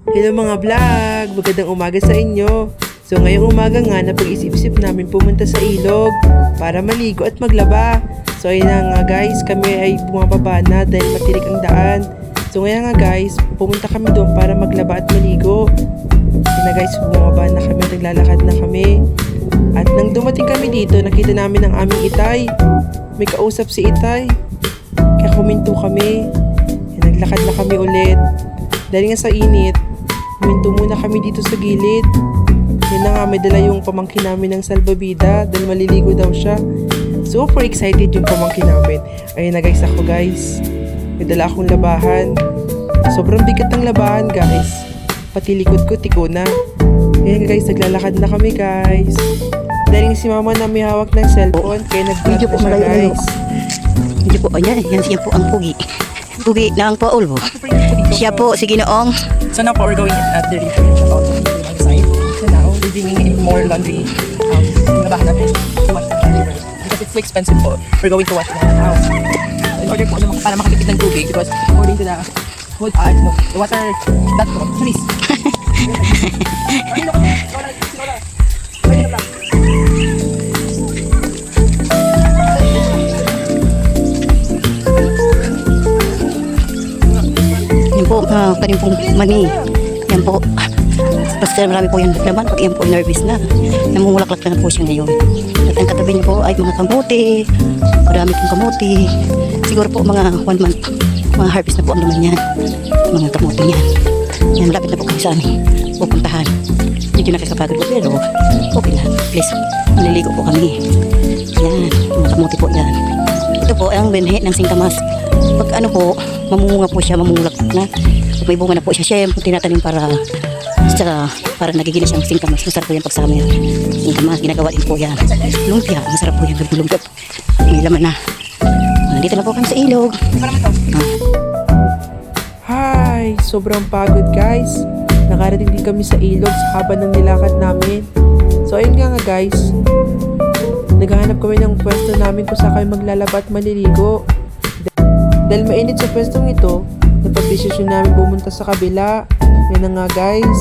Hello mga vlog! Magandang umaga sa inyo! So ngayong umaga nga napag-isip-isip namin pumunta sa ilog para maligo at maglaba. So ayun na nga guys, kami ay bumababa na dahil matirik ang daan. So ngayon nga guys, pumunta kami doon para maglaba at maligo. Ayun na guys, bumababa na kami, naglalakad na kami. At nang dumating kami dito, nakita namin ang aming itay. May kausap si itay. Kaya kuminto kami. Ayun, naglakad na kami ulit. Dahil nga sa init, huminto muna kami dito sa gilid. Yan na nga, may dala yung pamangkin namin ng salbabida dahil maliligo daw siya. Super excited yung pamangkin namin. Ayun na guys, ako guys. May dala akong labahan. Sobrang bigat ng labahan guys. Pati likod ko, tiko na. Ayun guys, naglalakad na kami guys. Dahil si mama na may hawak ng cellphone, kaya nag-vlog na siya guys. Hindi po, ayan, siya po ang pugi. Pugi na ang paulbo. Siya po, si Ginoong. So now po we're going at the river side. So now we're bringing in more laundry. Labahan natin to wash the river. Because it's so expensive po. We're going to wash the house. In order po para makakipid ng tubig because according to the the water, please. Yan po, kanin pong mani. Yan po. Basta marami po yan laman. Pag yan po nervous na, namumulaklak na po siya ngayon. At ang katabi niya po ay mga kamuti. Marami pong kamuti. Siguro po mga 1 month. Mga harvest na po ang laman niyan. Mga kamuti niyan. Yan, malapit na po kami sa amin. Pupuntahan. Medyo nakakapagod po pero okay na. Please, maliligo po kami. Yan, mga kamuti po yan. Ito po ang benhe ng singkamas. Pag ano po, mamunga po siya, mamulaklak na. Pag may bunga na po siya, siya yung tinatanim para nagigila siyang singkamas. Masarap po yan pagsama yan. Singkamas, ginagawa din po yan. Lumpia, masarap po yan. Lumpia, may laman na. Nandito na po kami sa ilog. Hi! Sobrang pagod guys. Nakarating din kami sa ilog sa haba ng nilakad namin. So ayun nga guys. Naghahanap kami ng pwesto namin kung saan kami maglalaba at maliligo. Dahil mainit sa pwestong ito, napag-desisyon namin pumunta sa kabila. Yan na nga guys.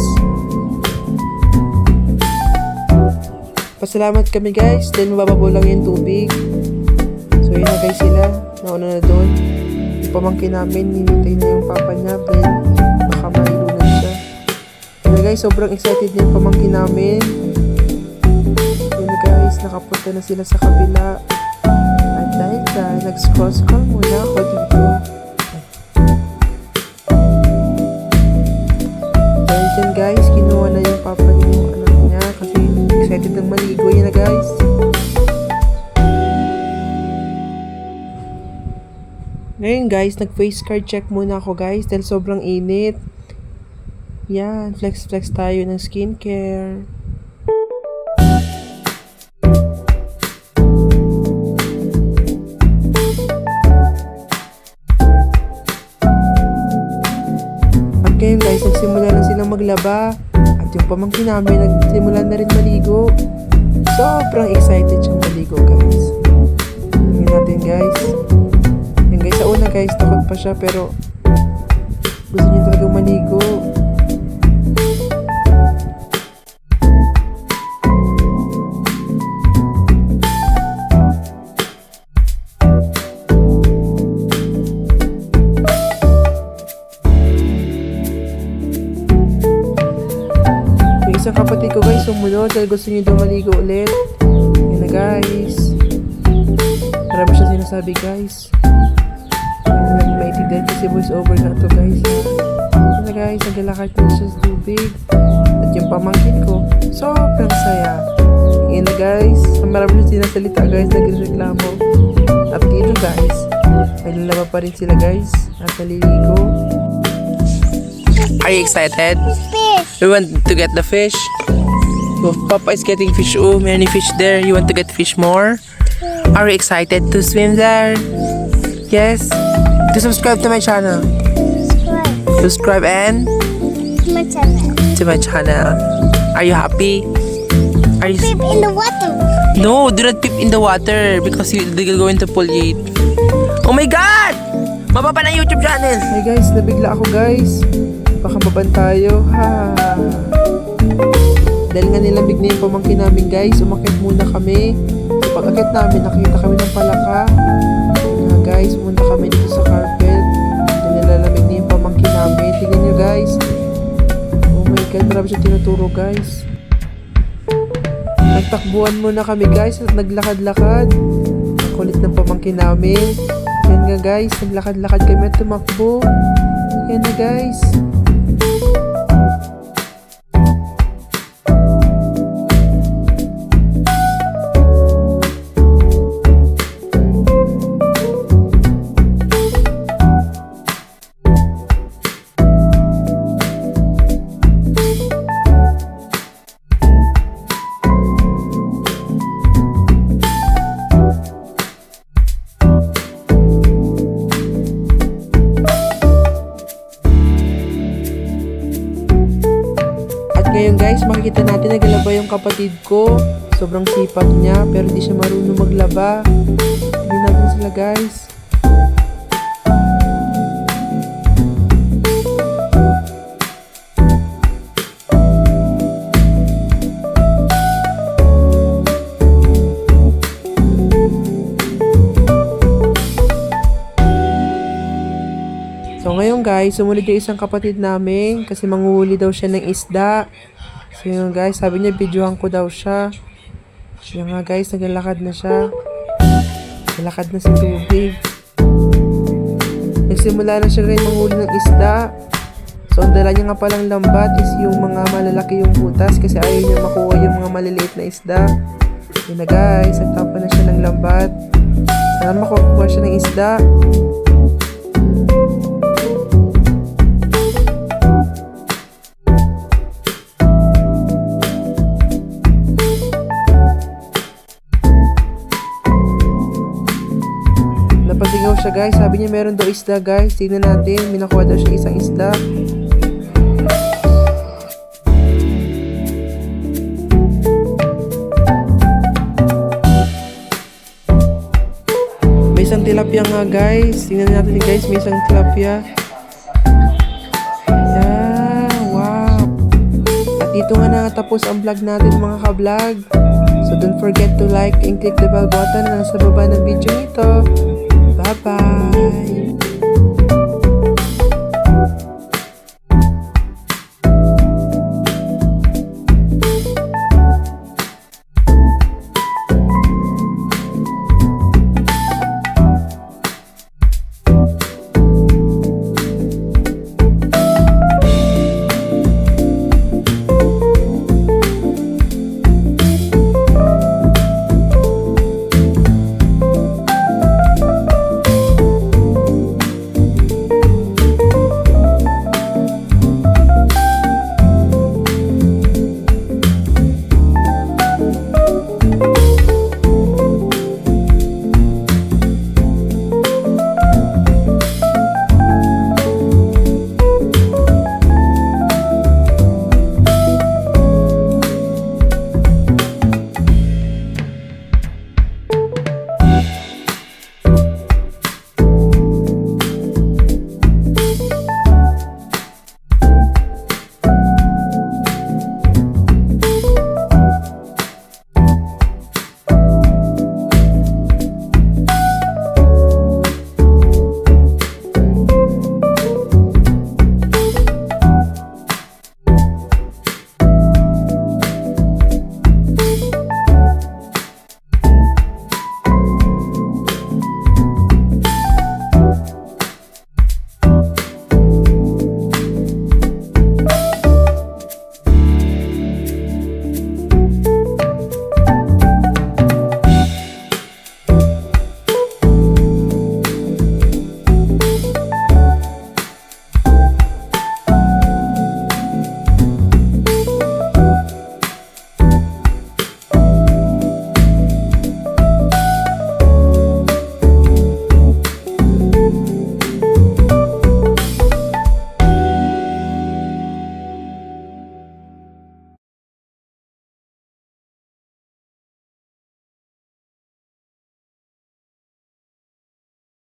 Pasalamat kami guys dahil mababaw lang yung tubig. So yun na guys sila. Nauna na doon. Yung pamangkin namin, hinintay na yung papa niya dahil baka mailunan siya. Yan na guys, sobrang excited na yung pamangkin namin. Yan na guys, nakapunta na sila sa kabila. At dahil dyan, nag-scroll muna ako dito. Dahil dyan guys, kinuha na yung papa niya yung anak niya kasi excited ng maligo. Yan na guys. Ngayon guys, nag-face card check muna ako guys dahil sobrang init. Yan, flex tayo ng skincare. At ngayon guys, nagsimula na silang maglaba. At yung pamangkin namin, nagsimula na rin maligo. Sobrang excited siyang maligo guys. Tingnan natin guys. Yan guys, sa una guys, takot pa siya pero gusto niya talagang maligo. Yung isang kapatid ko guys, sumunod dahil gusto niya daw maligo ulit. Yan na guys. Marami siya sinasabi guys. Maintindihan kasi voice over na to guys ha. Yan na guys, naglalakad na siya sa tubig. At yung pamangkin ko, sobrang saya. Yan na guys, marami siya sinasalita guys, nagreklamo. At dito guys, ay lalaba pa rin sila guys. At naliligo. Are you excited? Fish. We want to get the fish. So, Papa is getting fish. Oh, many fish there. You want to get fish more? Are you excited to swim there? Yes. To subscribe to my channel. Subscribe and My channel. to my channel. Are you happy? Are you? Peep in the water. No, do not peep in the water because they're going to pollute. Oh my God! Mababa na YouTube channel. Hey guys, nabigla ako guys. Baka maban tayo, ha. Dahil nga nilamig na yung pamangkin namin guys, umakyat muna kami. So pag-akyat namin, nakita kami ng palaka. Nga guys, pumunta kami dito sa carpet. Dahil nilalamig na yung pamangkin namin. Tingnan nyo guys. Oh my god, marami siya tinuturo guys. Nagtakbuhan muna kami guys at naglakad-lakad. Ang kulit ng pamangkin namin. Yan nga guys, naglakad-lakad kami at tumakbo. Yan na guys. Ngayon guys, makikita natin naglaba yung kapatid ko. Sobrang sipag niya, pero hindi siya marunong maglaba. Tignan natin sila guys. So ngayon guys, sumunod yung isang kapatid namin kasi manguhuli daw siya ng isda. So yun guys, sabi niya videohan ko daw siya. Yan nga guys, naglalakad na siya. Naglalakad na sa tubig. Nagsimula na siya rin manghuli ng isda. So ang dala niya nga palang lambat is yung mga malalaki yung butas kasi ayaw niya makuha yung mga maliliit na isda. Yun na guys, nagtapa na siya ng lambat. Sana makuha siya ng isda. Napasigaw siya guys, sabi niya meron daw isda guys. Tignan natin, may nakuha daw siya isang isda. May isang tilapia nga guys. Tignan natin guys, may isang tilapia. Yeah, wow. At dito nga natapos ang vlog natin mga ka-vlog. So don't forget to like and click the bell button na nasa baba ng video nito. Bye-bye!